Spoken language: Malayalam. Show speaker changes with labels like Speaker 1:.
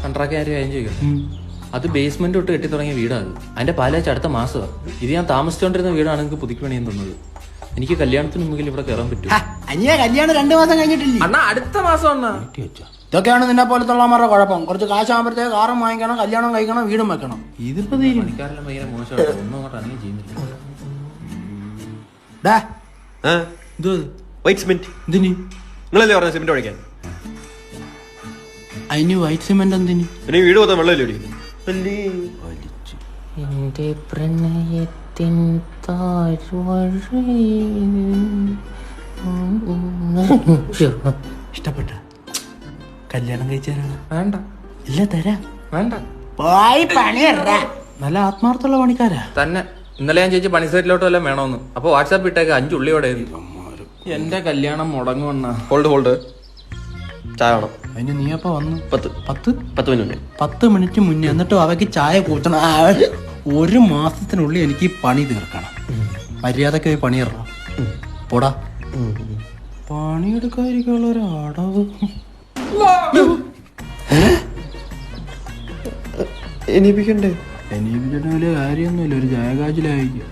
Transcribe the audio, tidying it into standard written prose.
Speaker 1: കൺട്രാക്ട് ആരും കാര്യം ചോദിക്കണം. അത് ബേസ്മെന്റ് തൊട്ട് കെട്ടി തുടങ്ങിയ വീടാണ്. അതിന്റെ പാലാച്ച് അടുത്ത മാസമാണ്. ഇത് ഞാൻ താമസിച്ചുകൊണ്ടിരുന്ന വീടാണ് എനിക്ക് പുതുക്കി പണിയാൻ തന്നത്. എനിക്ക് കല്യാണത്തിന് മുമ്പിൽ ഇവിടെ കയറാൻ പറ്റും.
Speaker 2: അനിയ കല്യാണം 2 മാസം കഴിഞ്ഞിട്ടില്ലേ?
Speaker 1: അണ്ണാ അടുത്ത മാസം അണ്ണാ.
Speaker 2: ഇതൊക്കെയാണ് നിന്നെ പോലത്തുള്ളമാരുടെ കുഴപ്പം. കുറച്ച് കാശാകുമ്പോഴത്തേക്ക് കാറും വാങ്ങിക്കണം, കല്യാണം കഴിക്കണം, വീടും വെക്കണം. ഇതിപ്പോ
Speaker 1: പണിക്കാരെല്ലാം ഭയങ്കര മോശമാണ്. ഒന്നും അങ്ങോട്ട് അനങ്ങി ചെയ്യുന്നില്ല.
Speaker 3: വൈറ്റ് സിമെന്റ്
Speaker 2: എന്തിന്?
Speaker 3: നിങ്ങളല്ലേ പറഞ്ഞ സിമെന്റ് ഒഴിക്കാൻ?
Speaker 2: അതിന് വൈറ്റ് സിമെന്റ് എന്തിന്?
Speaker 3: ഇനി വീട് മൊത്തം വെള്ളമല്ലേ ഒഴിക്കുന്നു?
Speaker 1: എന്റെ പ്രണയത്തിൻ
Speaker 2: ഇഷ്ടപ്പെട്ട കല്യാണം കഴിച്ചാലാണ്?
Speaker 1: വേണ്ട.
Speaker 2: ഇല്ല തരാം.
Speaker 1: വേണ്ട.
Speaker 2: പോയി പണിയറ. നല്ല ആത്മാർത്ഥമുള്ള പണിക്കാരാ
Speaker 1: തന്നെ. ഇന്നലെ ഞാൻ ചേച്ചി പണി സൈറ്റിലോട്ട് വല്ലതും വേണോന്ന്. അപ്പൊ വാട്സാപ്പ് ഇട്ടേക്ക് 5 ഉള്ളിയോടെ. എന്റെ കല്യാണം മുടങ്ങുവണ്ണ.
Speaker 3: ഹോൾഡ് ചായ വേണം.
Speaker 2: അതിന് നീ അപ്പൊ വന്നു?
Speaker 3: 10 മിനിറ്റ്
Speaker 2: 10 മിനിറ്റ് മുന്നേ. എന്നിട്ടും അവയ്ക്ക് ചായ കൂട്ടണം. 1 മാസത്തിനുള്ളിൽ എനിക്ക് ഈ പണി തീർക്കണം. മര്യാദക്ക് പോയി പണിയറ. പോടാ. പണിയെടുക്കാതിരിക്കാനുള്ള ഒരു അടവ്.
Speaker 3: എനിപ്പിക്കണ്ടേ?
Speaker 2: എനിപ്പിച്ചിട്ട് വലിയ കാര്യമൊന്നുമില്ല. ഒരു ചായ കാച്ചിലായിരിക്കും.